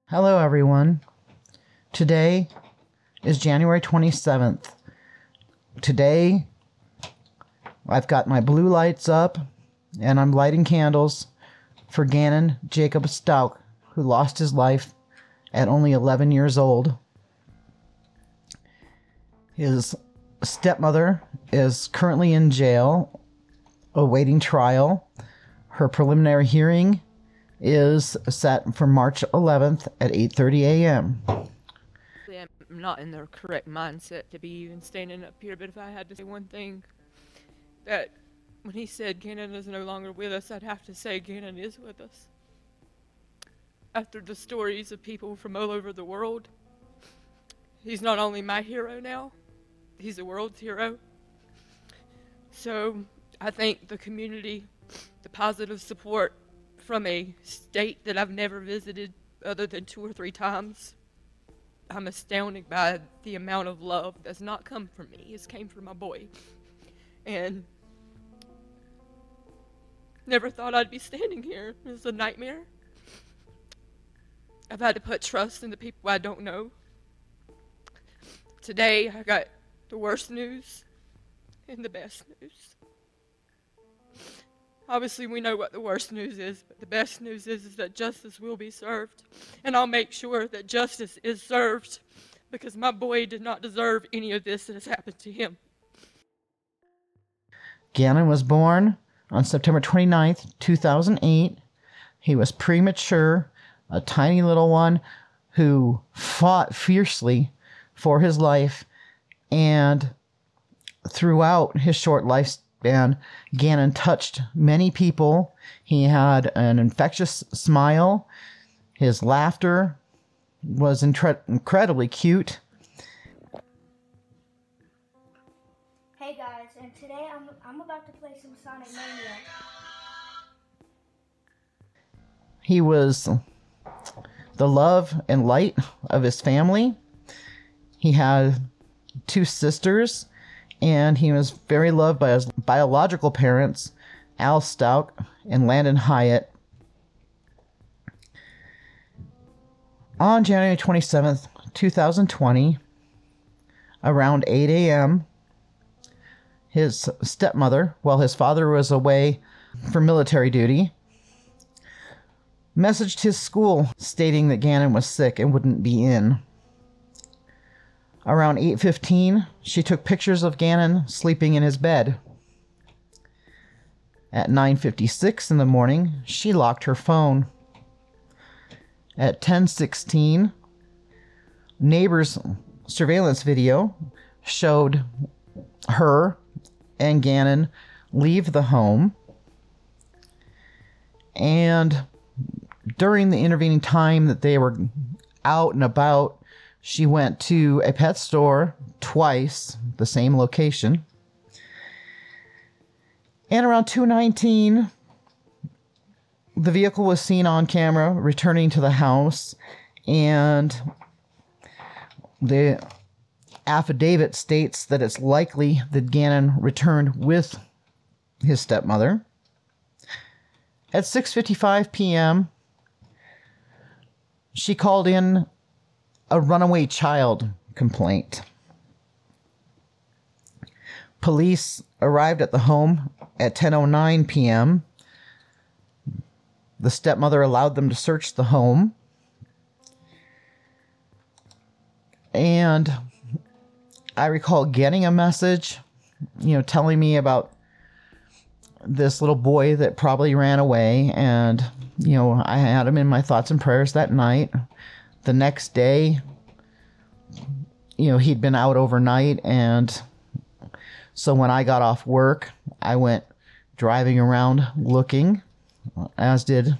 Hello everyone. Today is January 27th. Today I've got my blue lights up and I'm lighting candles for Gannon Stauch, who lost his life at only 11 years old. His stepmother is currently in jail awaiting trial. Her preliminary hearing is set for March 11th at 8:30 a.m. I'm not in the correct mindset to be even standing up here, but if I had to say one thing, that when he said Gannon is no longer with us, I'd have to say Gannon is with us. After the stories of people from all over the world, he's not only my hero now, he's the world's hero. So I think the community, the positive support from a state that I've never visited other than 2 or 3 times, I'm astounded by the amount of love that's not come from me. It's came from my boy. And never thought I'd be standing here. It's a nightmare. I've had to put trust in the people I don't know. Today I got the worst news and the best news. Obviously, we know what the worst news is, but the best news is that justice will be served. And I'll make sure that justice is served, because my boy did not deserve any of this that has happened to him. Gannon was born on September 29th, 2008. He was premature, a tiny little one who fought fiercely for his life, and throughout his short lifespan, Gannon touched many people. He had an infectious smile. His laughter was incredibly cute. Hey guys, and today I'm about to play some Sonic Mania. He was the love and light of his family. He had 2 sisters, and he was very loved by his biological parents, Al Stauch and Landon Hyatt. On January 27th, 2020, around 8 a.m., his stepmother, while his father was away for military duty, messaged his school stating that Gannon was sick and wouldn't be in. Around 8:15, she took pictures of Gannon sleeping in his bed. At 9:56 in the morning, she locked her phone. At 10:16, neighbors' surveillance video showed her and Gannon leave the home. And during the intervening time that they were out and about, she went to a pet store twice, the same location. And around 2:19, the vehicle was seen on camera returning to the house, and the affidavit states that it's likely that Gannon returned with his stepmother. At 6:55 p.m., she called in a runaway child complaint. Police arrived at the home at 10:09 p.m. The stepmother allowed them to search the home. And I recall getting a message, telling me about this little boy that probably ran away. And, I had him in my thoughts and prayers that night. The next day, he'd been out overnight, and so when I got off work, I went driving around looking, as did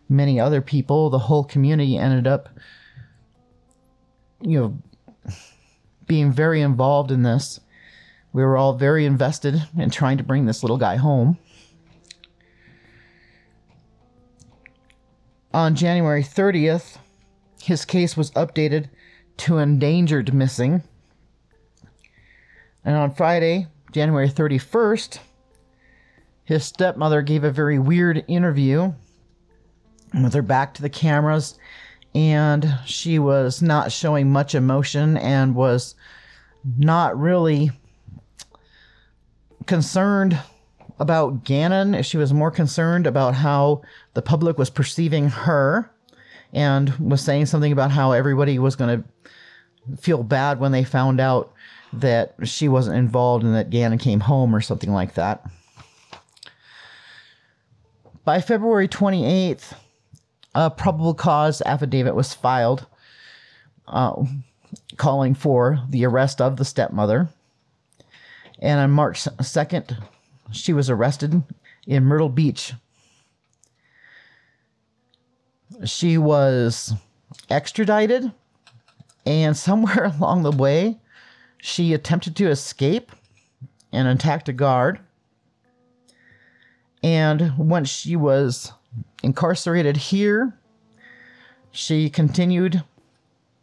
many other people. The whole community ended up, being very involved in this. We were all very invested in trying to bring this little guy home. On January 30th, his case was updated to endangered missing. And on Friday, January 31st, his stepmother gave a very weird interview with her back to the cameras, and she was not showing much emotion and was not really concerned about Gannon. She was more concerned about how the public was perceiving her, and was saying something about how everybody was going to feel bad when they found out that she wasn't involved and that Gannon came home or something like that. By February 28th, a probable cause affidavit was filed calling for the arrest of the stepmother. And on March 2nd, she was arrested in Myrtle Beach. She was extradited, and somewhere along the way, she attempted to escape and attacked a guard. And once she was incarcerated here, she continued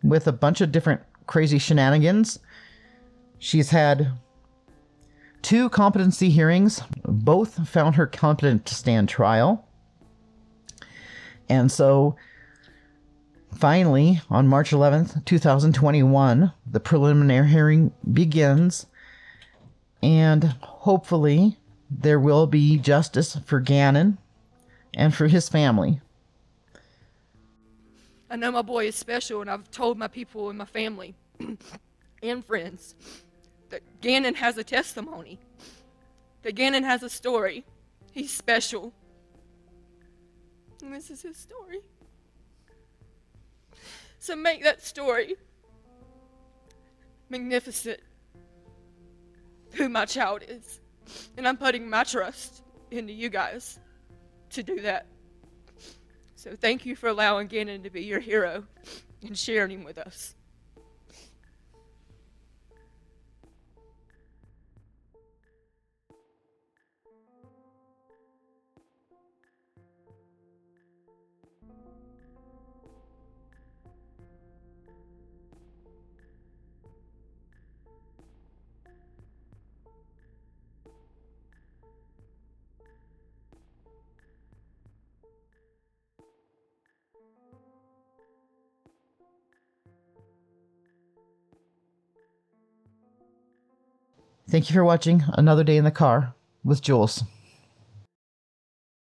with a bunch of different crazy shenanigans. She's had 2 competency hearings. Both found her competent to stand trial. And so, finally, on March 11th, 2021, the preliminary hearing begins. And hopefully, there will be justice for Gannon and for his family. I know my boy is special, and I've told my people and my family and friends that Gannon has a testimony, that Gannon has a story. He's special. And this is his story. So make that story magnificent, who my child is. And I'm putting my trust into you guys to do that. So thank you for allowing Gannon to be your hero and sharing him with us. Thank you for watching Another Day in the Car with Julez.